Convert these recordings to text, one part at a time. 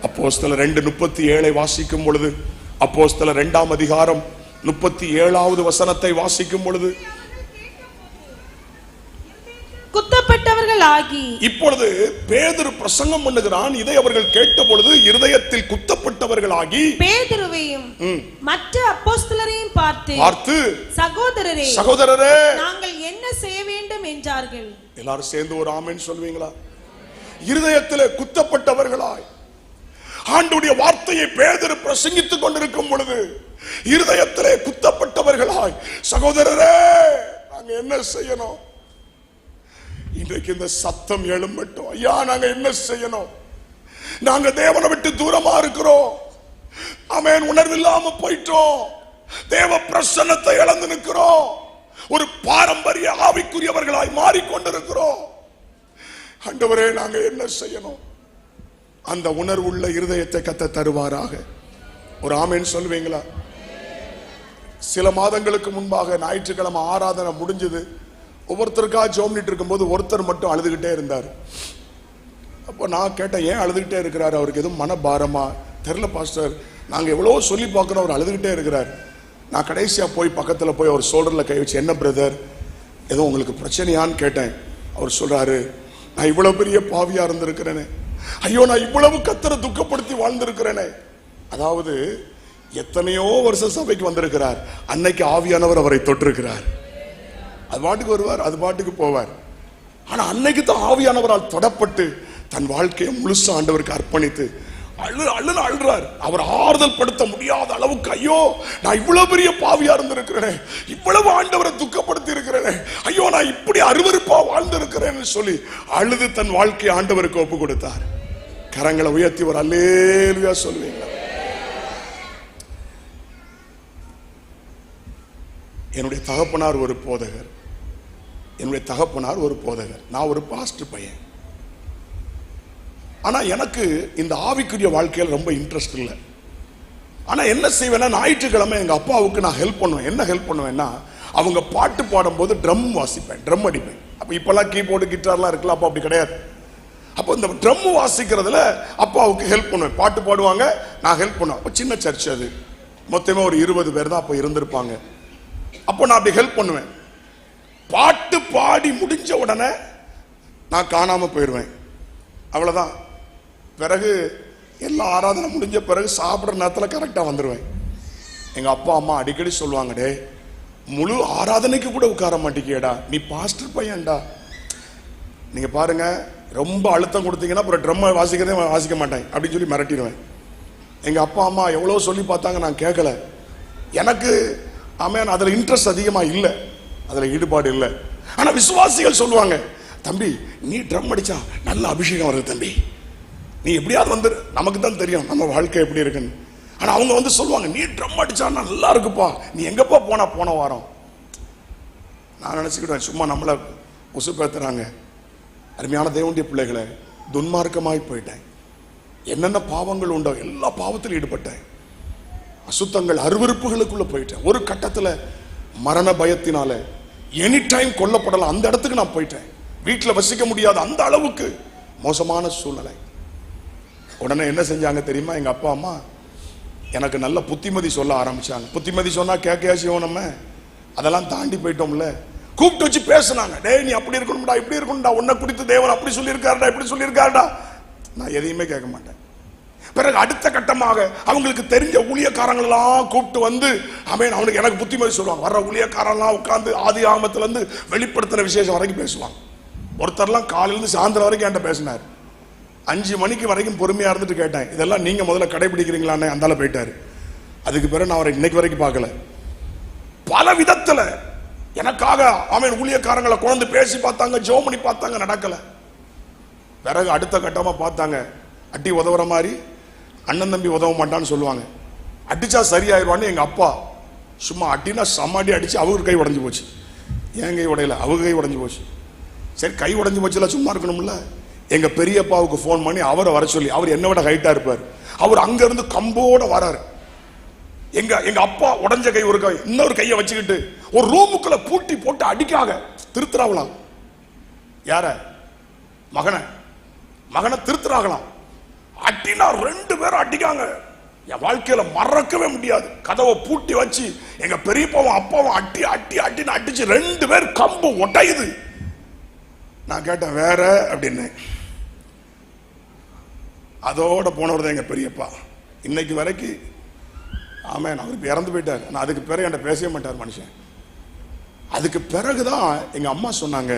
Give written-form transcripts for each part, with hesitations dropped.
அப்போஸ்தலர் 2:37 வாசிக்கும் பொழுது, அப்போஸ்தலர் 2ஆம் அதிகாரம் 37வது வசனத்தை வாசிக்கும் பொழுது, குத்தப்பட்டவர்களாகி, இப்பொழுது பேதுரு பிரசங்கம் பண்ணுகிறான். இதை அவர்கள் கேட்ட பொழுது இருதயத்தில் குத்தப்பட்டவர்களாகி பேதுருவையும் மற்ற அப்போஸ்தலரையும் பார்த்து, சகோதரரே சகோதரரே நாங்கள் என்ன செய்ய வேண்டும் என்றார்கள். எல்லாரும் சேர்ந்து ஒரு ஆமென் சொல்வீங்களா? இருதயத்தில் குத்தப்பட்டவர்களாய் ஆண்டவருடைய வார்த்தையை பேதுரு பிரசங்கித்துக் கொண்டிருக்கும் பொழுது இருதயத்திலே குத்தப்பட்டவர்களாய், சகோதரரே நாங்க என்ன செய்யணும்? இன்றைக்கு இந்த சத்தம் எழும்பட்டும். ஐயா, நாங்க என்ன செய்யணும்? நாங்க தேவனை விட்டு தூரமா இருக்கிறோம். ஆமென். உணர்வில்லாம போயிட்டோம். தேவ பிரசன்னத்தை இழந்து நிற்கிறோம். ஒரு பாரம்பரிய ஆவிக்குரியவர்களாய் மாறிக்கொண்டிருக்கிறோம். ஆண்டவரே, நாங்க என்ன செய்யணும்? அந்த உணர்வுள்ள இருதயத்தை கர்த்தர் தருவாராக. ஒரு ஆமென் சொல்வீங்களா? சில மாதங்களுக்கு முன்பாக ஞாயிற்றுக்கிழமை ஆராதனை முடிஞ்சது. ஒவ்வொருத்தருக்கா ஜெபம் பண்ணிட்டு இருக்கும்போது ஒருத்தர் மட்டும் அழுதுகிட்டே இருந்தார். அப்போ நான் கேட்டேன், ஏன் அழுதுகிட்டே இருக்கிறார்? அவருக்கு எதுவும் மனபாரமா? தெரியல பாஸ்டர், நாங்கள் எவ்வளோ சொல்லி பார்க்குறோம், அவர் அழுதுகிட்டே இருக்கிறார். நான் கடைசியாக போய் பக்கத்தில் போய் அவர் ஷோல்டரில் கை வச்சு, என்ன பிரதர், ஏதோ உங்களுக்கு பிரச்சனையான்னு கேட்டேன். அவர் சொல்கிறாரு, நான் இவ்வளோ பெரிய பாவியாக இருந்திருக்கிறேனே, ஐயோ நான் இவ்வளவு கர்த்தரை துக்கப்படுத்தி வாழ்ந்திருக்கிறேனே. அதாவது எத்தனையோ வருஷம் சபைக்கு வந்திருக்கிறார், அன்னைக்கு ஆவியானவர் அவரை தொட்டிருக்கிறார். அது பாட்டுக்கு வருவார், அது பாட்டுக்கு போவார். ஆனா அன்னைக்கு தான் ஆவியானவரால் தொடப்பட்டு தன் வாழ்க்கையை முழுசா ஆண்டவருக்கு அர்ப்பணித்து அழுறார். அவர் ஆறுதல் படுத்த முடியாத அளவுக்கு, ஐயோ நான் இவ்வளவு பெரிய பாவியா இருந்திருக்கிறேன், இவ்வளவு ஆண்டவரை துக்கப்படுத்தி இருக்கிறேன், ஐயோ நான் இப்படி அருவருப்பா வாழ்ந்திருக்கிறேன்னு சொல்லி அழுது தன் வாழ்க்கையை ஆண்டவருக்கு ஒப்பு கொடுத்தார். கரங்களை உயர்த்தி ஒரு அல்லேலூயா சொல்லுவீங்களா? என்னுடைய தகப்பனார் ஒரு போதகர், என்னுடைய தகப்பனார் ஒரு போதகர், நான் ஒரு பாஸ்டர் பையன். ஆனா எனக்கு இந்த ஆவிக்குரிய வாழ்க்கையில் ரொம்ப இன்ட்ரெஸ்ட் இல்லை. ஆனா என்ன செய்வேன்னா, ஞாயிற்றுக்கிழமை எங்க அப்பாவுக்கு நான் ஹெல்ப் பண்ணுவேன். என்ன ஹெல்ப் பண்ணுவேன்னா, அவங்க பாட்டு பாடும்போது ட்ரம் வாசிப்பேன், ட்ரம் அடிப்பேன். அப்ப இப்பெல்லாம் கீபோர்டு கிட்டார்லாம் இருக்குல்ல, அப்போ அப்படி கிடையாது. அப்போ இந்த ட்ரம் வாசிக்கிறதுல அப்பாவுக்கு ஹெல்ப் பண்ணுவேன். பாட்டு பாடுவாங்க, நான் ஹெல்ப் பண்ணுவேன். அப்போ சின்ன சர்ச், அது மொத்தமே ஒரு 20 பேர் தான் அப்போ இருந்திருப்பாங்க. அப்போ நான் அப்படி ஹெல்ப் பண்ணுவேன். பாட்டு பாடி முடிஞ்ச உடனே நான் காணாம போயிடுவேன், அவ்வளவுதான். பிறகு எல்லா ஆராதனை முடிஞ்ச பிறகு சாப்பிட்ற நேரத்தில் கரெக்டாக வந்துடுவேன். எங்கள் அப்பா அம்மா அடிக்கடி சொல்லுவாங்க, டே முழு ஆராதனைக்கு கூட உட்கார மாட்டேங்கியடா, நீ பாஸ்டர் பையன்டா. நீங்கள் பாருங்க, ரொம்ப அழுத்தம் கொடுத்தீங்கன்னா அப்புறம் ட்ரம்மை வாசிக்கிறதே வாசிக்க மாட்டேன் அப்படின்னு சொல்லி மிரட்டிடுவேன். எங்கள் அப்பா அம்மா எவ்வளோ சொல்லி பார்த்தாங்க, நான் கேட்கல. எனக்கு ஆமென் அதில் இன்ட்ரெஸ்ட் அதிகமாக இல்லை, அதில் ஈடுபாடு இல்லை. ஆனால் விசுவாசிகள் சொல்லுவாங்க, தம்பி நீ ட்ரம் அடிச்சா நல்ல அபிஷேகம் வருது தம்பி, நீ எப்படியாவது வந்து, நமக்கு தான் தெரியும் நம்ம வாழ்க்கை எப்படி இருக்குன்னு. ஆனால் அவங்க வந்து சொல்லுவாங்க, நீ ட்ரம் அடிச்சா நல்லா இருக்குப்பா, நீ எங்கப்பா போன வாரம். நான் நினச்சிக்கிட்டேன், சும்மா நம்மளை உசுப்பேத்துறாங்க. அருமையான தேவனுடைய பிள்ளைகளை, துன்மார்க்கமாய் போயிட்டேன். என்னென்ன பாவங்கள் உண்டோ எல்லா பாவத்திலும் ஈடுபட்டேன். அசுத்தங்கள் அருவருப்புகளுக்குள்ள போயிட்டேன். ஒரு கட்டத்தில் மரண பயத்தினால எனி டைம் கொல்லப்படலாம் அந்த இடத்துக்கு நான் போயிட்டேன். வீட்டில் வசிக்க முடியாத அந்த அளவுக்கு மோசமான சூழ்நிலை. உடனே என்ன செஞ்சாங்க தெரியுமா? எங்க அப்பா அம்மா எனக்கு நல்ல புத்திமதி சொல்ல ஆரம்பிச்சாங்க. புத்திமதி சொன்னா கேட்கையாச்சும் நம்ம அதெல்லாம் தாண்டி போயிட்டோம்ல. கூப்பிட்டு வச்சு பேசினாங்க, டேய் நீ அப்படி இருக்கணும்டா, இப்படி இருக்கணும்டா, உன்னை குறித்து தேவன் அப்படி சொல்லியிருக்காருடா, இப்படி சொல்லியிருக்காருடா. நான் எதையுமே கேட்க மாட்டேன். பிறகு அடுத்த கட்டமாக அவங்களுக்கு தெரிஞ்ச ஊழியக்காரங்களெல்லாம் கூப்பிட்டு வந்து அவனுக்கு எனக்கு புத்திமதி சொல்லுவாங்க. வர்ற ஊழியக்காரெல்லாம் உட்காந்து ஆதி ஆகமத்துல இருந்து வெளிப்படுத்தின விசேஷம் வரைக்கும் பேசுவாங்க. ஒருத்தர்லாம் காலையிலிருந்து சாயந்தரம் வரைக்கும் என்கிட்ட பேசினார். 5 மணிக்கு வரைக்கும் பொறுமையா இருந்துட்டு கேட்டேன், இதெல்லாம் நீங்க முதல்ல கடைபிடிக்கிறீங்களான்னு. அந்தால போயிட்டாரு. அதுக்கு பிறகு நான் அவரை இன்னைக்கு வரைக்கும் பார்க்கல. பல விதத்துல எனக்காக ஊழியக்காரங்களை குழந்தை பேசி பார்த்தாங்க, ஜெபம் பண்ணி பார்த்தாங்க, நடக்கல. பிறகு அடுத்த கட்டமா பார்த்தாங்க, அடி உதவுற மாதிரி அண்ணன் தம்பி உதவ மாட்டான்னு சொல்லுவாங்க. அடிச்சா சரியாயிருவான்னு எங்க அப்பா சும்மா அடினா சமாடி அடிச்சு அவங்க கை உடஞ்சு போச்சு. என் கை உடையல, அவங்க கை உடஞ்சு போச்சு. சரி கை உடஞ்சு போச்சுல, சும்மா இருக்கணும்ல. எங்க பெரியப்பாவுக்கு போன் பண்ணி அவரை வர சொல்லி, அவர் என்ன விட ஹைட்டா இருப்பார், அவர் அங்க இருந்து கம்போட வராரு. எங்க அப்பா உடஞ்ச கை ஒரு கை, இன்னொரு கையை வச்சுக்கிட்டு ஒரு ரூமுக்குள்ள பூட்டி போட்டு அடிக்காக திருத்துறாங்களாம். யார? மகனை திருத்துறாங்களாம். அட்டினா 2 பேரும் அடிக்காங்க. என் வாழ்க்கையில மறக்கவே முடியாது. கதவை பூட்டி வச்சு எங்க பெரியப்பாவும் அப்பாவும் அட்டி அட்டி அட்டின்னு அடிச்சு 2 பேர் கம்பு ஒட்டையுது. நான் கேட்டேன் வேற அப்படின்னு. அதோட போனவர் தான் எங்க பெரியப்பா. இன்னைக்கு வரைக்கும் ஆமாம் அவருக்கு இறந்து போயிட்டார். நான் அதுக்கு பிறகு என்கிட்ட பேசவே மாட்டார் மனுஷன். அதுக்கு பிறகுதான் எங்க அம்மா சொன்னாங்க,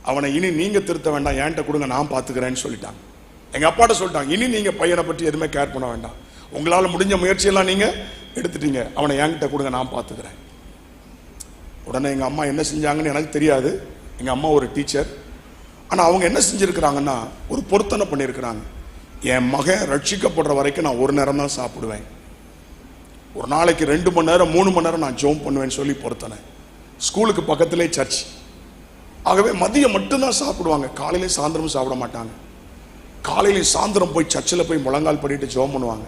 அவனை இனி நீங்க திருத்த வேண்டாம், என்கிட்ட கொடுங்க, நான் பாத்துக்கிறேன்னு சொல்லிட்டாங்க. எங்க அப்பாட்ட சொல்லிட்டாங்க, இனி நீங்க பையனை பற்றி எதுவுமே கேர் பண்ண வேண்டாம், உங்களால முடிஞ்ச முயற்சியெல்லாம் நீங்க எடுத்துட்டீங்க, அவனை என்கிட்ட கொடுங்க, நான் பாத்துக்கிறேன். உடனே எங்க அம்மா என்ன செஞ்சாங்கன்னு எனக்கு தெரியாது. எங்க அம்மா ஒரு டீச்சர். ஆனா அவங்க என்ன செஞ்சிருக்கிறாங்கன்னா ஒரு பொருத்தனை பண்ணியிருக்கிறாங்க. என் மகன் ரட்சிக்கப்படுற வரைக்கும் நான் 1 நேரம் தான் சாப்பிடுவேன், ஒரு நாளைக்கு 2 மணி நேரம் 3 மணி நேரம் நான் ஜெபம் பண்ணுவேன்னு சொல்லி பொருத்தனை. ஸ்கூலுக்கு பக்கத்திலே சர்ச். ஆகவே மதியம் மட்டும்தான் சாப்பிடுவாங்க, காலையிலே சாயந்தரமும் சாப்பிட மாட்டாங்க. காலையில சாயந்தரம் போய் சர்ச்சில் போய் முழங்கால் பண்ணிட்டு ஜெபம் பண்ணுவாங்க.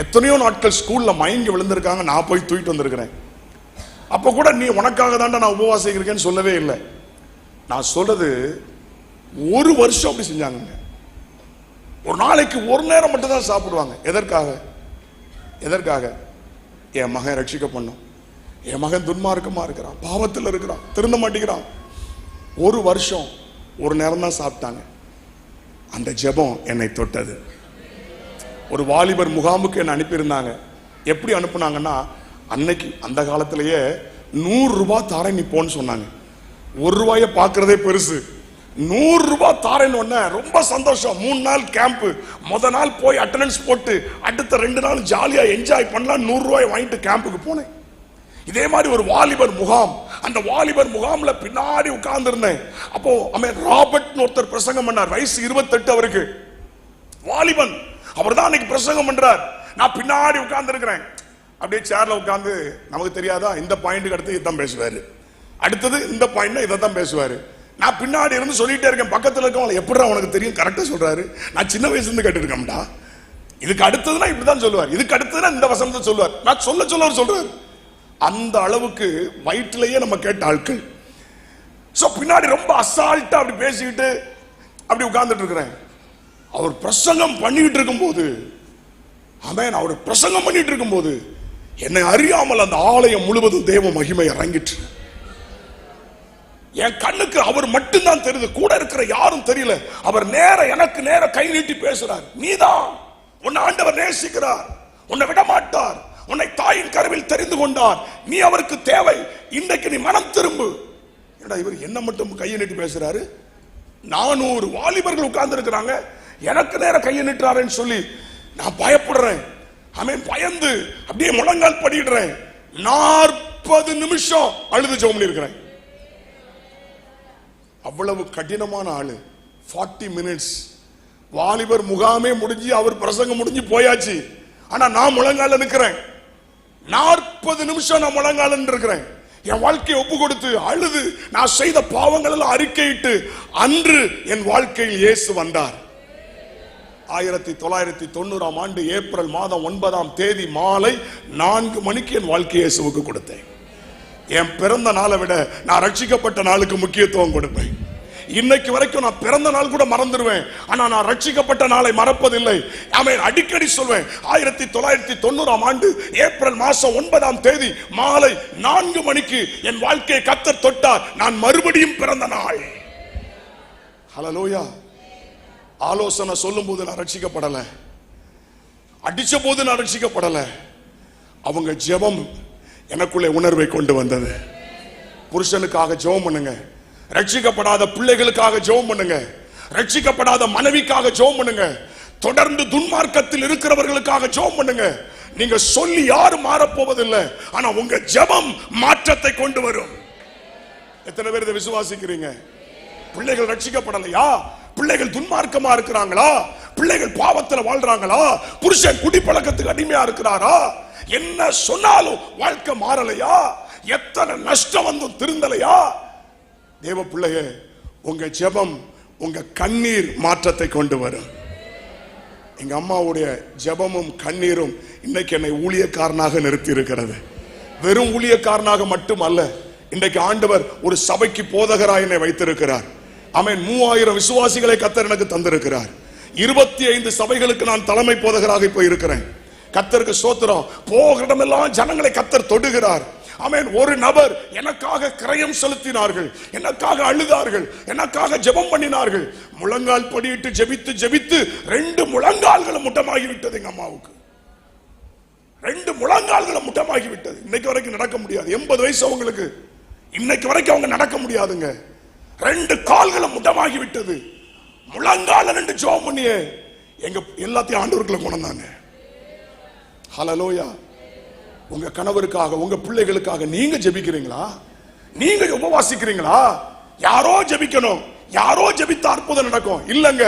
எத்தனையோ நாட்கள் ஸ்கூல்ல மயங்கி விழுந்திருக்காங்க, நான் போய் தூக்கிட்டு வந்திருக்கிறேன். அப்ப கூட நீ உனக்காக தான்டா நான் உபவாசம் இருக்கேன்னு சொல்லவே இல்லை. நான் சொல்றது 1 வருஷம் அப்படி செஞ்சாங்க. ஒரு நாளைக்கு 1 நேரம் மட்டும் தான் சாப்பிடுவாங்க. எதற்காக? என் மகன் ரட்சிக்க பண்ணும், என் மகன் துன்மார்க்கமா இருக்கிறான், பாவத்தில் இருக்கிறான், திருந்த மாட்டேங்கிறான். 1 வருஷம் 1 நேரம் தான் சாப்பிட்டாங்க. அந்த ஜெபம் என்னை தொட்டது. ஒரு வாலிபர் முகாமுக்கு என்ன அனுப்பியிருந்தாங்க. எப்படி அனுப்புனாங்கன்னா, அன்னைக்கு அந்த காலத்திலேயே 100 ரூபாய் தாரேன் நீ போன்னு சொன்னாங்க. 1 ரூபாயை பார்க்கறதே பெருசு. 100 ரூபாய் தாரேன்னு ஒண்ணு ரொம்ப சந்தோஷம். 3 நாள் கேம்ப். முத நாள் போய் அட்டெண்டன்ஸ் போட்டு அடுத்த 2 நாள் ஜாலியா என்ஜாய் பண்ணலாம். 100 ரூபாய் வாங்கிட்டு கேம்புக்கு போனேன். இதே மாதிரி ஒரு வாலிபர் முகாம். அந்த வாலிபர் முகாம்ல பின்னாடி உட்கார்ந்து இருந்தேன். அப்போ ராபர்ட் ஒருத்தர் பிரசங்கம் பண்ணார். வயசு 28 அவருக்கு. வாலிபன் அவர் தான் அன்னைக்கு பிரசங்கம் பண்றார். நான் பின்னாடி உட்கார்ந்து இருக்கிறேன். அப்படியே சேர்ல உட்கார்ந்து, நமக்கு தெரியாதா இந்த பாயிண்ட்டுக்கு அடுத்து இதான் பேசுவாரு, அடுத்தது இந்த பாயிண்ட் இதை தான் பேசுவாரு. நான் பின்னாடி இருந்து சொல்லிட்டே இருக்கேன். பக்கத்தில் இருக்கவங்க எப்படி அவனுக்கு தெரியும் கரெக்டா சொல்றாரு, நான் சின்ன வயசுல இருந்து கேட்டு இருக்கேன்டா. இதுக்கு அடுத்ததுன்னா இப்படிதான் சொல்லுவார், இதுக்கு அடுத்ததுன்னா இந்த வசனத்தை சொல்லுவார். நான் சொல்ல சொல்றாரு. அந்த அளவுக்கு வயிற்றிலேயே நம்ம கேட்ட ஆட்கள். சோ பின்னாடி ரொம்ப அசால்ட்டா அப்படி பேசிக்கிட்டு அப்படி உட்கார்ந்துட்டு இருக்கிறேன். அவர் பிரசங்கம் பண்ணிட்டு இருக்கும்போது, ஆமென், அவர் பிரசங்கம் பண்ணிட்டு இருக்கும்போது என்னை அறியாமல் அந்த ஆலயம் முழுவதும் தேவ மகிமை இறங்கிட்டு. என் கண்ணுக்கு அவர் மட்டும்தான் தெரியுது, கூட இருக்கிற யாரும் தெரியல. அவர் எனக்கு நேர கை நீட்டி பேசுறார். நீதான், உன்னை ஆண்டவர் நேசிக்கிறார், உன்னை விட மாட்டார், உன்னை தாயின் கருவில் தெரிந்து கொண்டார், நீ அவருக்கு தேவை, இன்றைக்கு நீ மனம் திரும்பு. இவர் என்ன மட்டும் கையை நீட்டி பேசுறாரு. 400 வாலிபர்கள் உட்கார்ந்து இருக்கிறாங்க, எனக்கு நேர கையை நீட்டுறாருன்னு சொல்லி நான் பயப்படுறேன். பயந்து அப்படியே முழங்கால் படிடுறேன். 40 நிமிஷம் அழுது ஜெபம் பண்ணிருக்கிறேன். அவ்வளவு கடினமான ஆளு. 40 மினிட்ஸ். வாலிபர் முகாமே முடிஞ்சு அவர் பிரசங்கம் முடிஞ்சு போயாச்சு. ஆனா நான் முழங்கால நிக்கிறேன். 40 நிமிஷம் நான் முழங்கால இருக்கிறேன். என் வாழ்க்கையை ஒப்பு கொடுத்து அழுது நான் செய்த பாவங்கள் எல்லாம் அறிக்கையிட்டு அன்று என் வாழ்க்கையில் இயேசு வந்தார். 1990ஆம் ஆண்டு ஏப்ரல் மாதம் 9ஆம் தேதி மாலை 4 மணிக்கு என் வாழ்க்கையை இயேசுவுக்கு கொடுத்தேன். என் பிறந்த நாளை விட நான் ரட்சிக்கப்பட்ட நாளுக்கு முக்கியத்துவம் கொடுப்பேன். இன்னைக்கு வரைக்கும் நான் பிறந்த நாள் கூட மறந்துடுவேன், ஆனா நான் ரட்சிக்கப்பட்ட நாளை மறப்பதில்லை. அடிக்கடி சொல்வேன், 1990ஆம் ஆண்டு ஏப்ரல் மாசம் 9ஆம் தேதி மாலை 4 மணிக்கு என் வாழ்க்கையை கர்த்தர் தொட்டார். நான் மறுபடியும் பிறந்த நாள். ஹல்லேலூயா. ஆலோசனை சொல்லும் போது நான் ரட்சிக்கப்படல, அடிச்ச போது நான் ரட்சிக்கப்படல. அவங்க ஜெபம் எனக்குள்ளே உணர்வை கொண்டு வந்தது. புருஷனுக்காக ஜெபம் பண்ணுங்க, ரட்சிக்கப்படாத பிள்ளைகளுக்காக ஜெபம் பண்ணுங்க, ரட்சிக்கப்படாத மனைவிக்காக ஜெபம் பண்ணுங்க, தொடர்ந்து துன்மார்க்கத்தில் இருக்கிறவர்களுக்காக ஜெபம் பண்ணுங்க. நீங்க சொல்லி யாரும் மாறப்போவதில்லை, ஆனா உங்க ஜெபம் மாற்றத்தை கொண்டு வரும். எத்தனை பேர் இதை விசுவாசிக்கிறீங்க? பிள்ளைகள் ரட்சிக்கப்படலையா? பிள்ளைகள் துன்மார்க்கமா இருக்கிறாங்களா? பிள்ளைகள் பாவத்தில் வாழ்றாங்களா? புருஷன் குடிப்பழக்கத்துக்கு அடிமையா இருக்கிறாரா? என்ன சொன்னாலும் வாழ்க்கை மாறலையா? எத்தனை நஷ்டம் வந்தும் திருந்தலையா? தேவ பிள்ளையே, உங்க ஜெபம், உங்க கண்ணீர் மாற்றத்தை கொண்டு வரும். எங்க அம்மாவுடைய ஜெபமும் கண்ணீரும் இன்னைக்கு என்னை ஊழியக்காரனாக நிறுத்தி இருக்கிறது. வெறும் ஊழியக்காரனாக மட்டும் அல்ல, இன்றைக்கு ஆண்டவர் ஒரு சபைக்கு போதகராய் என்னை வைத்திருக்கிறார். 3000 விசுவாசிகளை கர்த்தர் எனக்கு தந்திருக்கிறார். 25 சபைகளுக்கு நான் தலைமை போதகராக இப்ப இருக்கிறேன். கர்த்தருக்கு ஸ்தோத்திரம். போகிற இடமெல்லாம் ஜனங்களை கர்த்தர் தொடுகிறார். ஆமென். ஒரு நபர் எனக்காக கிரயம் செலுத்தினார்கள், எனக்காக அழுதார்கள், எனக்காக ஜெபம் பண்ணினார்கள். முழங்கால் படியிட்டு ஜெபித்து ஜெபித்து 2 முழங்கால்களும் முட்டமாகி விட்டது. எங்க அம்மாவுக்கு 2 முழங்கால்களும் முட்டமாகி விட்டது. இன்னைக்கு வரைக்கும் நடக்க முடியாது. 80 வயசு அவங்களுக்கு. இன்னைக்கு வரைக்கும் அவங்க நடக்க முடியாதுங்க. 2 கால்களும் முட்டமாகி விட்டது. முழங்கால 2 ஜெபம் பண்ணியே எங்க எல்லாத்தையும் ஆண்டவருக்குள்ள கொண்டாங்க. ஹல்லேலூயா. உங்க கணவருக்காக, உங்க பிள்ளைகளுக்காக நீங்க ஜெபிக்கிறீங்களா? நீங்க உபவாசிக்கிறீங்களா? யாரோ ஜெபிக்கணும், யாரோ ஜெபித்தா அற்புதம் நடக்கும் இல்லங்க.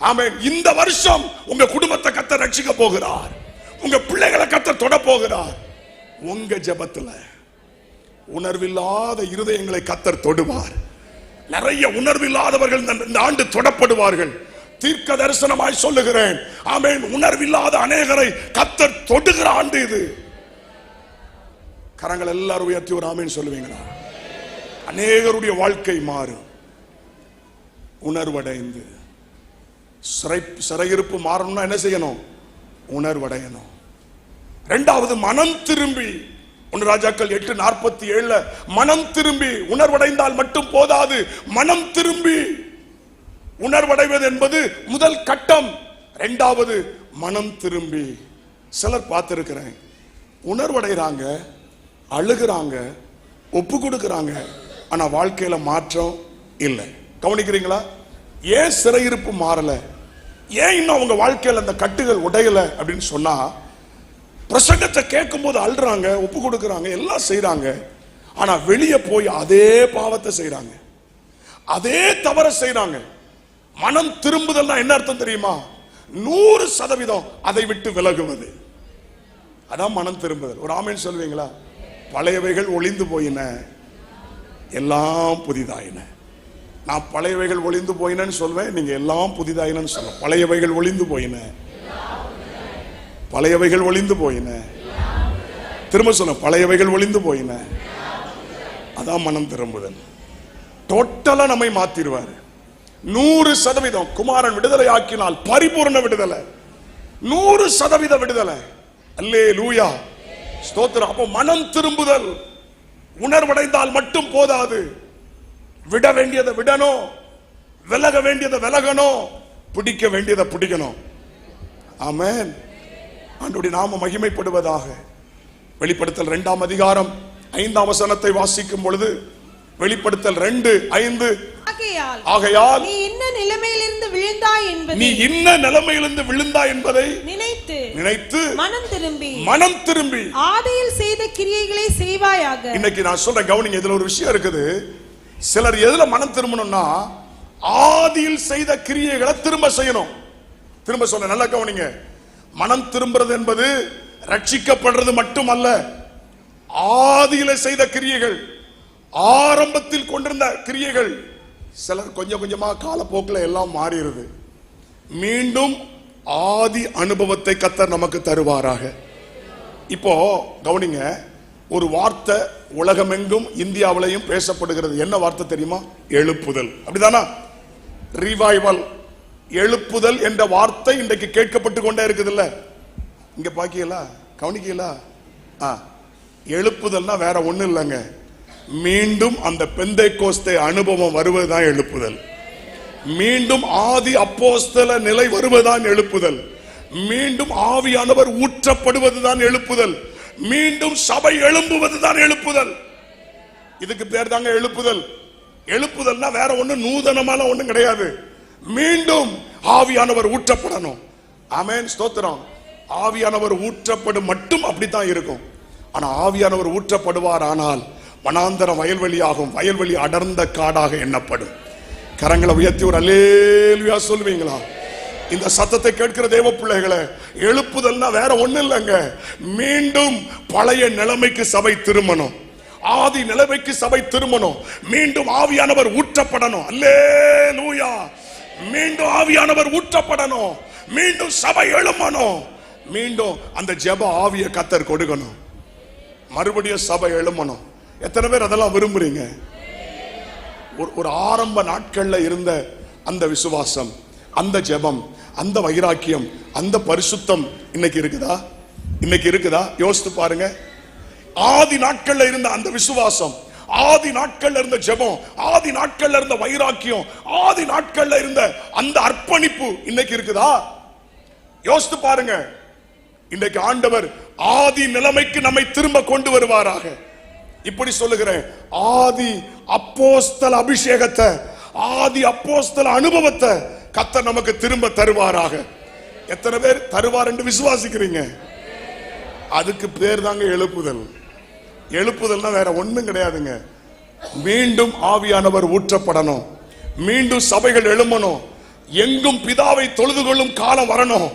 ஆமென். இந்த வருஷம் உங்க குடும்பத்தை கர்த்தர் ரட்சிக்க போகிறார். உங்க பிள்ளைகளை கர்த்தர் தொட போகிறார். உங்க ஜெபத்துல உணர்வில்லாத இருதயங்களை கர்த்தர் தொடுவார். நிறைய உணர்வில்லாதவர்கள் இந்த ஆண்டு தொடப்படுவார்கள். தீர்க்க தரிசனமாய் சொல்லுகிறேன். ஆமென். உணர்வில்லாத அநேகரை கர்த்தர் தொடுகிற ஆண்டு இது. கரங்கள் எல்லாரும் உயர்த்தி ஒரு ஆமென் சொல்லுவீங்களா? அநேகருடைய வாழ்க்கை மாறும். உணர்வடைந்து சிறையிருப்பு மாறணும்னா என்ன செய்யணும்? உணர்வடையணும். 2வது மனம் திரும்பி. 1 ராஜாக்கள் 8:47 மனம் திரும்பி. உணர்வடைந்தால் மட்டும் போதாது, மனம் திரும்பி. உணர்வடைவது என்பது முதல் கட்டம். 2வது மனம் திரும்பி. சிலர் பார்த்திருக்கிறேன், உணர்வடைகிறாங்க, அழுகிறாங்க, ஒப்பு கொடுக்கிறாங்க, ஆனா வாழ்க்கையில மாற்றம் இல்லை. கவனிக்கிறீங்களா? ஏன் சிறையிருப்பு மாறல? ஏன் இன்னும் அவங்க வாழ்க்கையில அந்த கட்டுகள் உடையல அப்படின்னு சொன்னா, பிரசங்கத்தை கேட்கும் போது அழுறாங்க, ஒப்பு கொடுக்கறாங்க, எல்லாம் செய்யறாங்க, ஆனா வெளியே போய் அதே பாவத்தை செய்யறாங்க, அதே தவற செய்யறாங்க. மனம் திரும்புதல் என்ன அர்த்தம் தெரியுமா? 100% அதை விட்டு விலகுவது. அதான் மனம் திரும்புதல். ஒரு ஆமென் சொல்வீங்களா? பழையவைகள் ஒளிந்து போயின, எல்லாம் புதிதாயின. நான் பழையவைகள் ஒளிந்து போயினன்னு சொல்வேன், நீங்க எல்லாம் புதிதாயினன்னு சொல்ல. பழையவைகள் ஒளிந்து போயின, பழையவைகள் ஒளிந்து போயின. திரும்ப சொல்ல, பழையவைகள் ஒளிந்து போயின. அதான் மனம் திரும்புதல். டோட்டலா நம்மை மாத்திடுவார். 100% குமாரன் விடுதலை ஆக்கினால் பரிபூர்ண விடுதலை, 100% விடுதலை. அல்லேலூயா, ஸ்தோத்திரம். அப்போ மனம் திரும்புதல். உணர்வடைந்தால் மட்டும் போதாது, விட வேண்டியதை விடணும், விலக வேண்டியதை விலகணும், பிடிக்க வேண்டியதை பிடிக்கணும். ஆமென். ஆண்டவருடைய நாமம் மகிமைப்படுவதாக. வெளிப்படுத்தல் 2ஆம் அதிகாரம் 5ஆம் வசனத்தை வாசிக்கும் பொழுது, வெளிப்படுத்தல் 2:5 ஆகையால் நீ இன்ன நிலைமையிலிருந்து விழுந்தாய் என்பதை நினைத்து மனம் திரும்பி ஆதியில் செய்த கிரியைகளை செய்வாயாக. இன்னைக்கு நான் சொல்றேன், கவனிங்க. இதுல ஒரு விஷயம் இருக்குது. சிலர் எதுல மனம் திரும்பணும்னா, ஆதியில் செய்த கிரியைகளை திரும்ப செய்யணும். திரும்ப சொல்ல, நல்லா கவனிங்க. மனம் திரும்புறது என்பது ரட்சிக்கப்படுறது மட்டுமல்ல. ஆதியில செய்த கிரியைகள், ஆரம்பத்தில் கொண்டிருந்த கிரியைகள், சிலர் கொஞ்சம் கொஞ்சமா காலப்போக்கில் எல்லாம் மாறிடுது. மீண்டும் ஆதி அனுபவத்தை கர்த்தர் நமக்கு தருவாராக. இப்போ கவனிங்க, ஒரு வார்த்தை உலகமெங்கும் இந்தியாவிலையும் பேசப்படுகிறது. என்ன வார்த்தை தெரியுமா? எழுப்புதல். அப்படிதானா? ரிவைவல், எழுப்புதல் என்ற வார்த்தை இன்றைக்கு கேட்கப்பட்டு கொண்டே இருக்குது. இல்ல, இங்க பாக்கீங்களா? கவனிக்கீங்களா? எழுப்புதல்னா வேற ஒண்ணு இல்லைங்க. மீண்டும் அந்த பெந்தைக்கோஸ்தே அனுபவம் வருவதுதான் எழுப்புதல். மீண்டும் ஆதி அப்போஸ்தல நிலை வருவதுதான் எழுப்புதல். மீண்டும் ஆவியானவர் ஊற்றப்படுவதுதான் எழுப்புதல். மீண்டும் சபை எழும்புவதுதான் எழுப்புதல். இதுக்கு பேர் தாங்க எழுப்புதல். எழுப்புதல்னா வேற ஒண்ணு நூதனமான ஒண்ணும் கிடையாது. மீண்டும் ஆவியானவர் ஊற்றப்படணும். ஆமென், ஸ்தோத்திரம். ஆவியானவர் ஊற்றப்படும் மட்டும் அப்படித்தான் இருக்கும். ஆனா ஆவியானவர் ஊற்றப்படுவார், ஆனால் வனாந்தர வயல்வெளியாகும், வயல்வெளி அடர்ந்த காடாக எண்ணப்படும். கரங்களை உயர்த்தி ஒரு அல்லேலூயா சொல்லுவீங்களா? இந்த சத்தத்தை கேட்கிற தேவ பிள்ளைகளை, எழுப்புதல்னா வேற ஒண்ணு இல்லைங்க. மீண்டும் பழைய நிலைமைக்கு சபை திரும்பணும், ஆதி நிலைமைக்கு சபை திரும்பணும். மீண்டும் ஆவியானவர் ஊற்றப்படணும். அல்லேலூயா. மீண்டும் ஆவியானவர் ஊற்றப்படணும், மீண்டும் சபை எழும்பணும், மீண்டும் அந்த ஜெப ஆவியை கர்த்தர் கொடுக்கணும், மறுபடியும் சபை எழும்பணும். எத்தனை பேர் அதெல்லாம் விரும்புறீங்க? ஒரு ஆரம்ப நாட்கள்ல இருந்த அந்த விசுவாசம், அந்த ஜெபம், அந்த வைராக்கியம், அந்த பரிசுத்தம் இன்னைக்கு இருக்குதா? இன்னைக்கு இருக்குதா? யோசித்து பாருங்க. ஆதி நாட்கள்ல இருந்த அந்த விசுவாசம், ஆதி நாட்கள்ல இருந்த ஜெபம், ஆதி நாட்கள்ல இருந்த வைராக்கியம், ஆதி நாட்கள்ல இருந்த அந்த அர்ப்பணிப்பு இன்னைக்கு இருக்குதா? யோசித்து பாருங்க. இன்றைக்கு ஆண்டவர் ஆதி நிலைமைக்கு நம்மை திரும்ப கொண்டு வருவாராக. இப்படி சொல்லுகிறேன், ஆதி அப்போஸ்தல அபிஷேகத்தை, ஆதி அப்போஸ்தல அனுபவத்தை கர்த்தர் நமக்கு திரும்ப தருவாராக. எத்தனை பேர் தருவார் என்று விசுவாசிக்கிறீங்க? அதுக்கு பேர் தாங்க எழுப்புதல். எழுப்புதல்னா வேற ஒண்ணும் கிடையாதுங்க. மீண்டும் ஆவியானவர் ஊற்றப்படணும், மீண்டும் சபைகள் எழும்பணும், எங்கும் பிதாவை தொழுது கொள்ளும் காலம் வரணும்.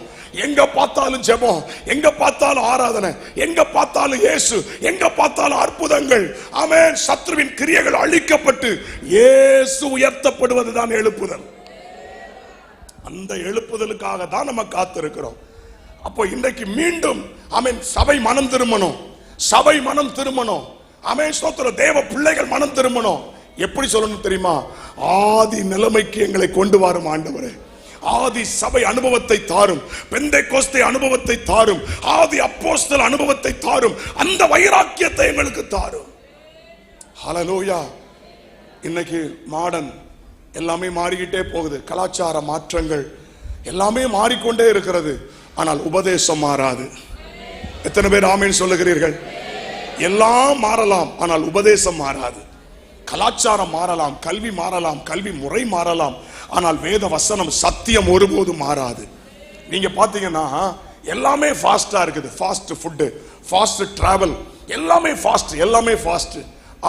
எங்க பார்த்தாலும் ஜெபம், எங்க பார்த்தாலும் ஆராதனை, எங்க பார்த்தாலும் இயேசு, எங்க பார்த்தாலும் அற்புதங்கள். ஆமென். சத்ருவின் கிரியைகள் அழிக்கப்பட்டு இயேசு உயர்த்தப்படுவதுதான் எழுப்புதல். அந்த எழுப்புதலுக்காக தான் நம்ம காத்திருக்கிறோம். அப்போ இன்றைக்கு மீண்டும் ஆமென் சபை மனம் திரும்பணும், சபை மனம் திரும்பணும். ஆமென் ஸ்தோத்திரம். தேவ பிள்ளைகள் மனம் திரும்பணும். எப்படி சொல்லணும் தெரியுமா? ஆதி நிலைமைக்கு எங்களை கொண்டு வரும் ஆண்டவரே. ஆதி சபை அனுபவத்தை தாரும், பெந்தேகோஸ்தே அனுபவத்தை தாரும், ஆதி அப்போஸ்தல அனுபவத்தை தாரும், அந்த வைராக்கியத்தை எங்களுக்கு தாரும். ஹல்லேலூயா. இன்னைக்கு மாடர்ன் எல்லாமே மாறிக்கிட்டே போகுது, கலாச்சார மாற்றங்கள் எல்லாமே மாறிக்கொண்டே இருக்கிறது. ஆனால் உபதேசம் மாறாது. எத்தனை பேர் ஆமென் சொல்லுகிறீர்கள்? எல்லாம் மாறலாம், ஆனால் உபதேசம் மாறாது. கலாச்சாரம் மாறலாம், கல்வி மாறலாம், கல்வி முறை மாறலாம், ஆனால் வேத வசனம் சத்தியம் ஒருபோதும் மாறாது. நீங்க பாத்தீங்கன்னா எல்லாமே ஃபாஸ்டா இருக்குது. ஃபாஸ்ட் ஃபுட், ஃபாஸ்ட் டிராவல், எல்லாமே ஃபாஸ்ட், எல்லாமே ஃபாஸ்ட்.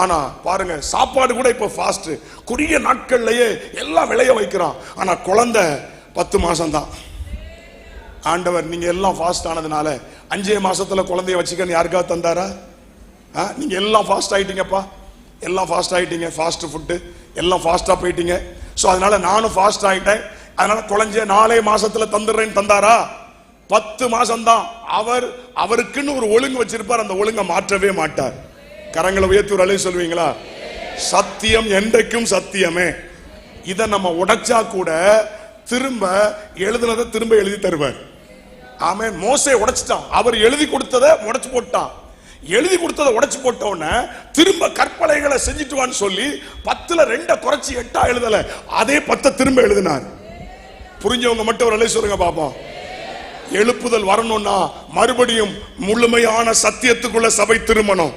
ஆனா பாருங்க, சாப்பாடு கூட இப்ப ஃபாஸ்ட். குறுகிய நாட்கள்லயே எல்லாம் விளைய வைக்கிறான். ஆனா குழந்தை 10 மாசம் தான். ஆண்டவர் நீங்க எல்லாம் ஃபாஸ்ட் ஆனதுனால 5 மாசத்துல குழந்தைய வச்சுக்கன்னு யாருக்காவது தந்தாரா? நீங்க எல்லாம் ஃபாஸ்ட் ஆயிட்டீங்கப்பா, எல்லாம் ஃபாஸ்ட் ஆயிட்டீங்க, ஃபாஸ்ட் ஃபுட் எல்லாம் ஃபாஸ்டா போயிட்டீங்க. சோ அதனால நானும் ஃபாஸ்ட் ஆயிட்டேன், அதனால குழந்தைய 4 மாசத்துல தந்துடுறேன்னு தந்தாரா? 10 மாசம் தான். அவருக்குன்னு ஒரு ஒழுங்கு வச்சிருப்பார், அந்த ஒழுங்கை மாற்றவே மாட்டார். கரங்களை உயர்த்தி ஒரு அலையை சொல்வீங்களா? சத்தியம் என்றைக்கும் சத்தியமே. இதை நம்ம உடைச்சா கூட திரும்ப எழுதுனதை திரும்ப எழுதி தருவார். ஆமென். மோசே உடைச்சிட்டான், அவர் எழுதி கொடுத்ததை உடைச்சு போட்டான். எழுதி கொடுத்ததை உடைச்சு போட்ட உடனே திரும்ப கற்பனைகளை செஞ்சுட்டுவான்னு சொல்லி 10ல 2 குறைச்சி 8 எழுதல, அதே 10 திரும்ப எழுதினார். புரிஞ்சவங்க மட்டும் ஒரு அலை சொல்லுங்க பாப்போம். எழுப்புதல் வரணும்னா மறுபடியும் முழுமையான சத்தியத்துக்குள்ள சபை திரும்பணும்,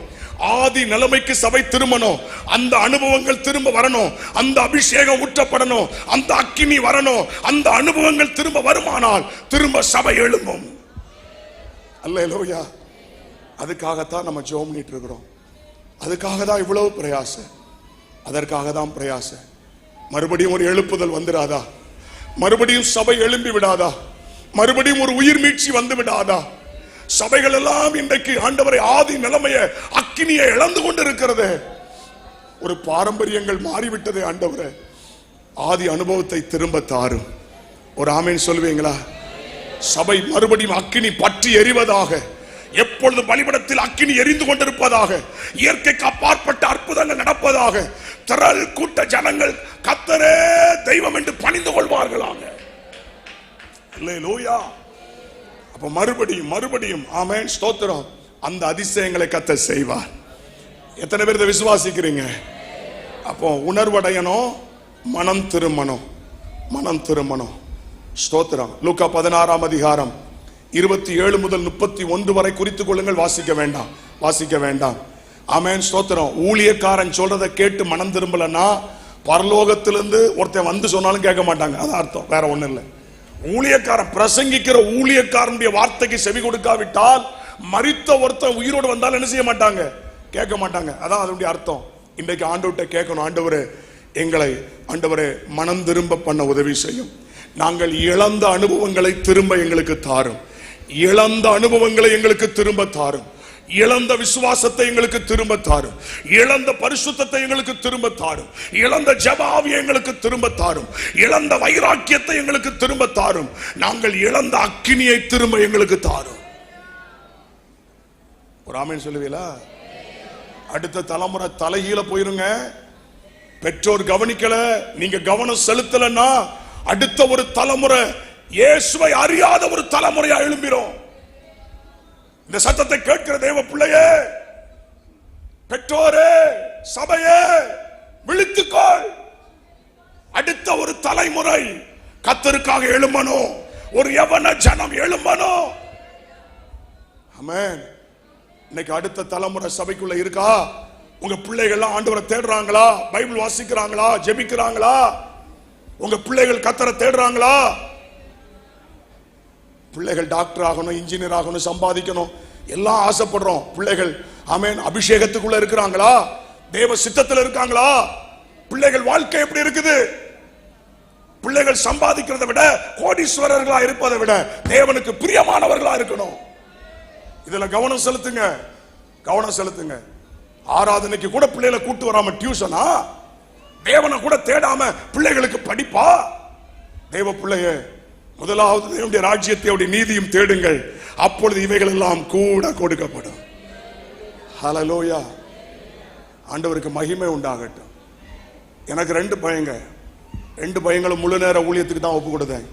ஆதி நிலைமைக்கு சபை திரும்பணும், அந்த அனுபவங்கள் திரும்ப வரணும், அந்த அபிஷேகம் ஊற்றப்படணும், அந்த அக்கினி வரணும். அந்த அனுபவங்கள் திரும்ப வருமானால் திரும்ப சபை எழும்பும். அல்லேலூயா. அதுக்காகத்தான் நம்ம ஜெபம் பண்ணிட்டு இருக்கிறோம். அதுக்காக தான் இவ்வளவு பிரயாசம், அதற்காக தான் பிரயாசம். மறுபடியும் ஒரு எழுப்புதல் வந்துடாதா? மறுபடியும் சபை எழும்பி விடாதா? மறுபடியும் ஒரு உயிர் மீட்சி வந்து விடாதா? சபைகள் எல்லாம் இன்றைக்கு ஆண்டவரை ஆதி நிலைமையை, அக்கினியை இழந்து கொண்டு இருக்கிறது. ஒரு பாரம்பரியங்கள் மாறிவிட்டது. ஆண்டவரே, ஆதி அனுபவத்தை திரும்ப தாரும். ஒரு ஆமேன் சொல்லுவீங்களா? சபை மறுபடியும் அக்கினி பற்றி எரிவதாக, எப்பொழுது பலிபீடத்தில் அக்கினி எரிந்து கொண்டிருப்பதாக, இயற்கைக்கு அப்பாற்பட்ட அற்புதங்கள் நடப்பதாக, திரள் கூட்ட ஜனங்கள் கர்த்தரே தெய்வம் என்று பணிந்து கொள்வார்களாக. அல்லேலூயா. அப்ப மறுபடியும் ஆமென் ஸ்தோத்திரம், அந்த அதிசயங்களை கர்த்தர் செய்வார். எத்தனை பேர் இதை விசுவாசிக்கிறீங்க? அப்போ உணர்வடையணும், மனம் திரும்பணும். ஸ்தோத்திரம். லூக்கா 16ஆம் அதிகாரம் 27 முதல் 31 வரை குறித்துக் கொள்ளுங்கள். வாசிக்க வேண்டாம். ஆமென் ஸ்தோத்திரம். ஊழியக்காரன் சொல்றதை கேட்டு மனம் திரும்பலன்னா பரலோகத்திலிருந்து ஒருத்தன் வந்து சொன்னாலும் கேட்க மாட்டாங்க. அதான் அர்த்தம், வேற ஒண்ணும் இல்லை. ஊழியக்காரன் பிரசங்கிக்கிற ஊழியக்காரனுடைய வார்த்தைக்கு செவி கொடுக்காவிட்டால், மரித்த ஒருத்தன் உயிரோடு வந்தாலும் என்ன செய்ய மாட்டாங்க? கேட்க மாட்டாங்க. அதான் அதனுடைய அர்த்தம். இன்றைக்கு ஆண்டவர்கிட்ட கேட்கணும், ஆண்டவரே எங்களை ஆண்டவரே மனம் திரும்ப பண்ண உதவி செய்யும். நாங்கள் இழந்த அனுபவங்களை திரும்ப எங்களுக்கு தாரும். இழந்த அனுபவங்களை எங்களுக்கு திரும்ப தாரும். இழந்த விசுவாசத்தை எங்களுக்கு திரும்ப தாரும். இழந்த பரிசுத்தத்தை எங்களுக்கு திரும்ப தாரும். இழந்த ஜெப ஆவியை எங்களுக்கு திரும்ப தாரும். இழந்த வைராக்கியத்தை எங்களுக்கு திரும்ப தாரும். நாங்கள் இழந்த அக்கினியை திரும்ப எங்களுக்கு தாரும். ஒரு ஆமென் சொல்லுவீங்களா? அடுத்த தலைமுறை தலைகீழ போயிருங்க. பெற்றோர் கவனிக்கல, நீங்க கவனம் செலுத்தலன்னா அடுத்த ஒரு தலைமுறை இயேசுவை அறியாத ஒரு தலைமுறையா எழும்பிரும். இந்த சத்தத்தை கேட்கிற தேவ பிள்ளையே, பெற்றோரே, சபையே, விழித்துக்கொள். அடுத்த ஒரு தலைமுறை கர்த்தருக்காக எழும்பணும். ஒரு யவன ஜனம் எழும்பணும். ஆமென். இன்னைக்கு அடுத்த தலைமுறை சபைக்குள்ள இருக்கா? உங்க பிள்ளைகள் ஆண்டவரை தேடுறாங்களா? பைபிள் வாசிக்கிறாங்களா? ஜெபிக்கிறாங்களா? உங்க பிள்ளைகள் கர்த்தரை தேடுறாங்களா? பிள்ளைகள் டாக்டர் ஆகணும், இன்ஜினியர் ஆகணும், சம்பாதிக்கணும், எல்லாம் ஆசைப்படுறோம். பிள்ளைகள் ஆமென் அபிஷேகத்துக்குள்ள இருக்கிறாங்களா? தேவ சித்தத்தில் இருக்காங்களா? பிள்ளைகள் வாழ்க்கை எப்படி இருக்குது? பிள்ளைகள் சம்பாதிக்கிறதை விட, கோடீஸ்வரர்களா இருப்பதை விட தேவனுக்கு பிரியமானவர்களா இருக்கணும். இதுல கவனம் செலுத்துங்க, கவனம் செலுத்துங்க. ஆராதனைக்கு கூட பிள்ளைகளை கூட்டு வராம டியூஷனா? தேவனை கூட தேடாம பிள்ளைகளுக்கு படிப்பா? தேவ பிள்ளையே, முதலாவது தேவனுடைய ராஜ்யத்தை அவருடைய நீதியும் தேடுங்கள், அப்பொழுது இவைகள் எல்லாம் கூட கொடுக்கப்படும். ஹல்லேலூயா. ஆண்டவருக்கு மகிமை உண்டாகட்டும். எனக்கு 2 பையங்க, 2 பையங்களும் முழு நேர ஊழியத்துக்கு தான் ஒப்பு கொடுத்தேன்.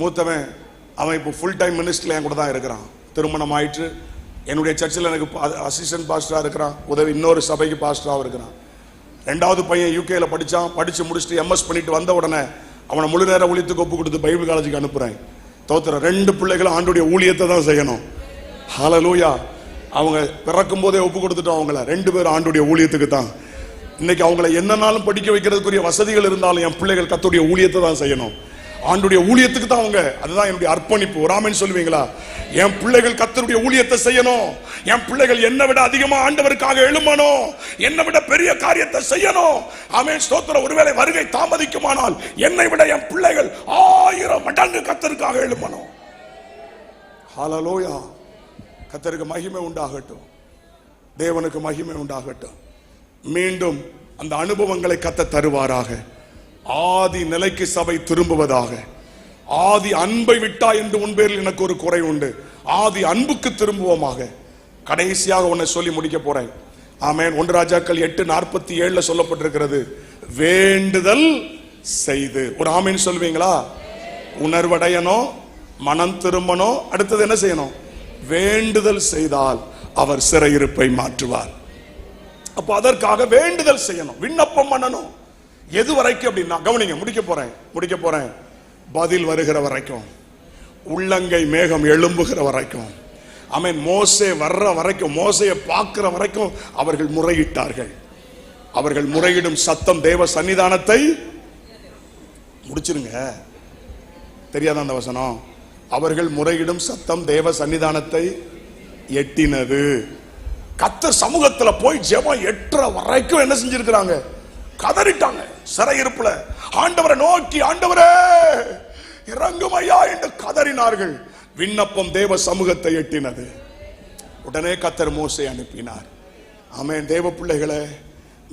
மூத்தவன் அவன் இப்போ ஃபுல் டைம் மினிஸ்ட்ரியில் என் கூட தான் இருக்கிறான். திருமணம் ஆயிற்று. என்னுடைய சர்ச்சில் எனக்கு அசிஸ்டன்ட் பாஸ்டராக இருக்கிறான். உதவி இன்னொரு சபைக்கு பாஸ்டராகவும் இருக்கிறான். 2வது பையன் யூகேல படிச்சான். படிச்சு முடிச்சுட்டு MS பண்ணிட்டு வந்த உடனே அவனை முழு நேர ஊழியத்துக்கு ஒப்பு கொடுத்து பைபிள் காலேஜுக்கு அனுப்புறேன். தோத்திரம் 2 பிள்ளைகளும் ஆண்டுடைய ஊழியத்தை தான் செய்யணும். ஹல்லேலூயா. அவங்க பிறக்கும் போதே ஒப்பு கொடுத்துட்டோம். அவங்கள 2 பேரும் ஆண்டுடைய ஊழியத்துக்கு தான். இன்னைக்கு அவங்களை என்னன்னாலும் படிக்க வைக்கிறதுக்குரிய வசதிகள் இருந்தாலும் என் பிள்ளைகள் கர்த்தருடைய ஊழியத்தை தான் செய்யணும். ஆண்டுடைய ஊழியத்துக்கு தான் அவங்க. அதுதான் என்னுடைய அர்ப்பணிப்பு. ஒரு ஆமென் சொல்லுவீங்களா? என் பிள்ளைகள் கர்த்தருடைய ஊழியத்தை செய்யணும். என் பிள்ளைகள் என்னை விட அதிகமா ஆண்டவருக்காக எழும்பணும். என்னை விட பெரிய காரியத்தை செய்யணும். ஆமென் ஸ்தோத்திரம். ஒருவேளை வருகை தாமதிக்குமானால் என்னை விட என் பிள்ளைகள் 1000 மடங்கு கர்த்தருக்காக எழும்பணும். ஹல்லேலூயா. கர்த்தருக்கு மகிமை உண்டாகட்டும். தேவனுக்கு மகிமை உண்டாகட்டும். மீண்டும் அந்த அனுபவங்களை கர்த்தர் தருவாராக. ஆதி நிலைக்கு சபை திரும்புவதாக. ஆதி அன்பை விட்டா என்று உன் பேரில் எனக்கு ஒரு குறை உண்டு. ஆதி அன்புக்கு திரும்புவோமாக. கடைசியாக ஒன்னை சொல்லி முடிக்க போறேன். ஆமென். 1 ராஜாக்கள் 8:47 சொல்லப்பட்டிருக்கிறது, வேண்டுதல் செய்து. ஒரு ஆமென் சொல்வீங்களா? உணர்வடையணும், மனம் திரும்பணும். அடுத்தது என்ன செய்யணும்? வேண்டுதல் செய்தால் அவர் சிறையிருப்பை மாற்றுவார். அப்ப அதற்காக வேண்டுதல் செய்யணும், விண்ணப்பம் பண்ணணும். எது வரைக்கும் அப்படின்னா, கவனிங்க, முடிக்க போறேன். பதில் வருகிற வரைக்கும், உள்ளங்கை மேகம் எழும்புகிற வரைக்கும், ஆமென், மோசே வர்ற வரைக்கும், மோசையை பார்க்கிற வரைக்கும் அவர்கள் முறையிட்டார்கள். அவர்கள் முறையிடும் சத்தம் தேவ சன்னிதானத்தை முடிச்சிருங்க. தெரியாத அந்த வசனம்? அவர்கள் முறையிடும் சத்தம் தேவ சன்னிதானத்தை எட்டினது. கர்த்தர் சமூகத்துல போய் ஜெபம் எட்டுற வரைக்கும் என்ன செஞ்சிருக்கிறாங்க? கதறிட்டாங்க. சிறையிருப்புல ஆண்டவரை நோக்கி, ஆண்டவரே இறங்கும் ஐயா என்று கதறினார்கள். விண்ணப்பம் தேவ சமூகத்தை எட்டினது. உடனே கர்த்தர் மோசே அனுப்பினார். ஆமென். தேவ பிள்ளைகளே,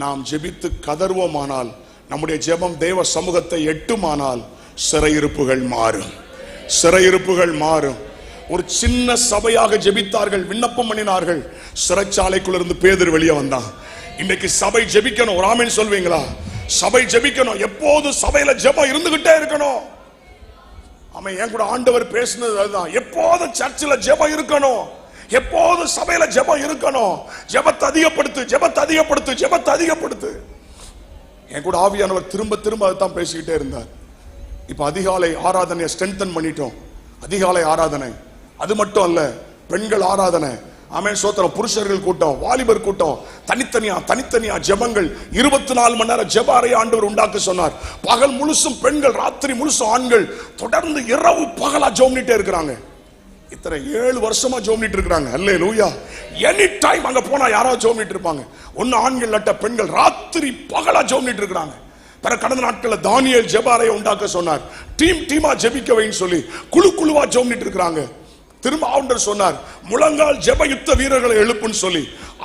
நாம் ஜெபித்து கதறுவோமானால், நம்முடைய ஜெபம் தேவ சமூகத்தை எட்டுமானால் சிறையிருப்புகள் மாறும். சிறையிருப்புகள் மாறும். ஒரு சின்ன சபையாக ஜெபித்தார்கள், விண்ணப்பம் பண்ணினார்கள். சிறைச்சாலைக்குள்ள இருந்து பேதுரு வெளியே வந்தான். இன்னைக்கு சபை ஜெபிக்கணும். ஒரு ஆமென் சொல்வீங்களா? சபை ஜெபிக்கணும். எப்போது சபையில ஜெபம் இருந்துகிட்டே இருக்கணும். ஆமா, என் கூட ஆண்டவர் பேசினது அதுதான். எப்போது சர்ச்சில் ஜெபம் இருக்கணும், எப்போது சபையில ஜெபம் இருக்கணும். ஜெபத்தை அதிகப்படுத்து, ஜெபத்தை அதிகப்படுத்து, ஜெபத்தை அதிகப்படுத்து. என் கூட ஆவியானவர் திரும்ப திரும்ப அதுதான் பேசிக்கிட்டே இருந்தார். இப்ப அதிகாலை ஆராதனையை ஸ்ட்ரென்தன் பண்ணிட்டோம். அதிகாலை ஆராதனை அது மட்டும் அல்ல, பெண்கள் ஆராதனை. ஆமென் ஸ்தோத்திரம். புருஷர்கள் கூட்டம், வாலிபர் கூட்டம், தனித்தனியா ஜெபங்கள். 24 மணி நேரம் ஜெப அறை ஆண்டவர் உண்டாக்க சொன்னார். பகல் முழுசும் பெண்கள், ராத்திரி முழுசும் ஆண்கள் தொடர்ந்து இரவு பகலா ஜெபம் பண்ணிட்டே இருக்கிறாங்க. இத்தனை 7 வருஷமா ஜெபம் பண்ணிட்டு இருக்காங்க. அல்லேலூயா. எனி டைம் அங்க போனா யாராவது ஜெபம் பண்ணிட்டு இருப்பாங்க. ஒன்னு ஆண்கள் லட்ட பெண்கள் ராத்திரி பகலா ஜெபம் பண்ணிட்டு இருக்காங்க. கடந்த நாட்களில் தானியேல் ஜெப அறையை உண்டாக்க சொன்னார். டீமா ஜெபிக்க வைன்னு சொல்லி குழுவா ஜெபம் பண்ணிட்டு இருக்காங்க. திரும்ப ஆண்டவர் சொன்னார், முழங்கால் ஜெப யுத்த வீரர்களை எழுப்புன்னு சொல்லி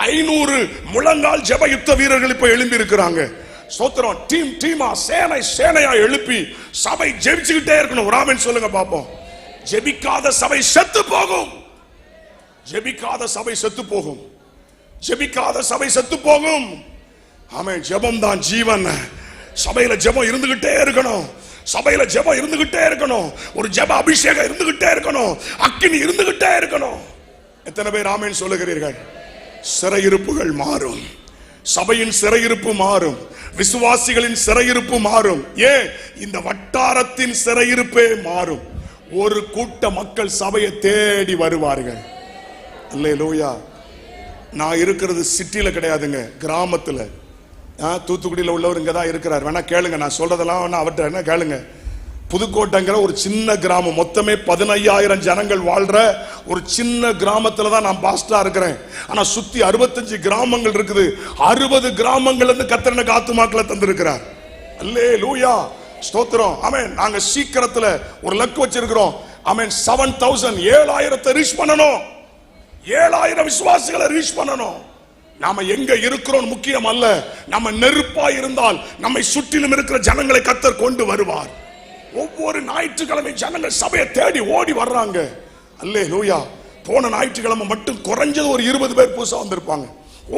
500 முழங்கால் ஜெப யுத்த வீரர்கள் இப்ப எழும்பி இருக்கிறாங்க. ஸ்தோத்திரம். டீமா சேனையா எழுப்பி சபை ஜெபிச்சுக்கிட்டே இருக்கணும். ஒரு ஆமென் சொல்லுங்க பாப்போம். ஜெபிக்காத சபை செத்து போகும். ஜெபிக்காத சபை செத்து போகும். ஜெபிக்காத சபை செத்து போகும். ஆமென். ஜெபம் தான் ஜீவன். சபையில ஜெபம் இருந்துகிட்டே இருக்கணும். சபையில ஜெபம் இருந்துகிட்டே இருக்கணும், ஒரு ஜெப அபிஷேகம் இருந்துகிட்டே இருக்கணும், அக்கினி இருந்துகிட்டே இருக்கணும். எத்தனை பேர் ஆமென் சொல்லுகிறீர்கள்? சிறையிருப்புகள் மாறும், சபையின் சிறையிருப்பு மாறும், விசுவாசிகளின் சிறையிருப்பு மாறும். ஏன்? இந்த வட்டாரத்தின் சிறையிருப்பே மாறும். ஒரு கூட்ட மக்கள் சபையை தேடி வருவார்கள். அல்லேலூயா. நான் இருக்கிறது சிட்டில கிடையாதுங்க, கிராமத்துல. தூத்துக்குடியில் உள்ளவர் இங்க தான் இருக்கிறார், வேணா கேளுங்க, நான் சொல்றதெல்லாம் வேணா அவர்கிட்ட என்ன கேளுங்க. புதுக்கோட்டைங்கிற ஒரு சின்ன கிராமம், மொத்தமே 15,000 ஜனங்கள் வாழ்ற ஒரு சின்ன கிராமத்துல தான் நான் பாஸ்டரா இருக்கிறேன். ஆனா சுத்தி 65 கிராமங்கள் இருக்குது. 60 கிராமங்கள் இருந்து கர்த்தர் எனக்கு ஆத்துமாக்களை தந்திருக்கிறார். அல்லேலூயா, ஸ்தோத்திரம். ஆமென். நாங்க சீக்கிரத்துல ஒரு லக்கு வச்சிருக்கிறோம். ஆமென். 7,000 7,000 ரீச் பண்ணணும், 7,000 விசுவாசிகளை ரீச் பண்ணணும். நாம எங்க இருக்கிறோம் முக்கியம் அல்ல, நம்ம நெருப்பா இருந்தால் நம்மை சுற்றிலும் இருக்கிற ஜனங்களை கர்த்தர் கொண்டு வருவார். ஒவ்வொரு ஞாயிற்றுக்கிழமை ஜனங்கள் சபையை தேடி ஓடி வர்றாங்க. அல்லேலூயா. போன ஞாயிற்றுக்கிழமை மட்டும் குறைஞ்சது ஒரு 20 பேர் புதுசா வந்திருப்பாங்க.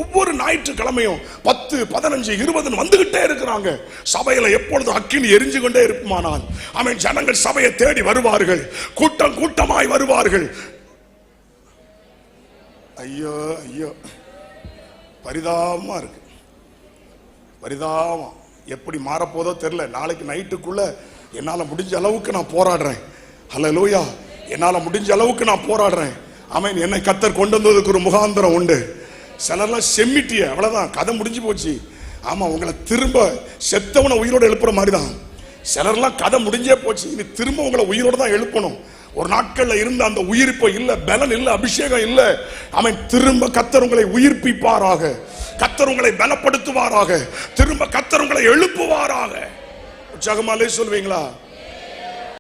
ஒவ்வொரு ஞாயிற்றுக்கிழமையும் 10, 15, 20 வந்துகிட்டே இருக்கிறாங்க. சபையில எப்பொழுது அக்கினி எரிஞ்சு கொண்டே இருக்குமானால் ஆமென், ஜனங்கள் சபையை தேடி வருவார்கள், கூட்டம் கூட்டமாய் வருவார்கள். ஐயோ ஐயோ, பரிதாபமா இருக்கு, பரிதாபம். எப்படி மாறப்போதோ தெரியல. நாளைக்கு நைட்டுக்குள்ள என்னால முடிஞ்ச அளவுக்கு நான் போராடுறேன். ஹல்லேலூயா. என்னால முடிஞ்ச அளவுக்கு நான் போராடுறேன். ஆமென். என்னை கர்த்தர் கொண்டு வந்ததுக்கு ஒரு முகாந்திரம் உண்டு. சிலர்லாம் செம்மிட்டிய, அவ்வளவுதான், கதை முடிஞ்சு போச்சு. ஆமா, உங்களை திரும்ப செத்தவனை உயிரோடு எழுப்புற மாதிரி தான். சிலர்லாம் கதை முடிஞ்சே போச்சு, இனி திரும்ப உங்களை உயிரோடு தான் எழுப்பணும். ஒரு நாட்கள்ல இருந்த அந்த உயிர்ப்பு இல்ல, பலன் இல்ல, அபிஷேகம் இல்ல. அவன் திரும்ப கர்த்தர் உங்களை உயிர்ப்பிப்பாராக, கர்த்தர் உங்களை பலப்படுத்துவாராக, திரும்ப கர்த்தர் உங்களை எழுப்புவாராக. உற்சாகமாலே சொல்வீங்களா?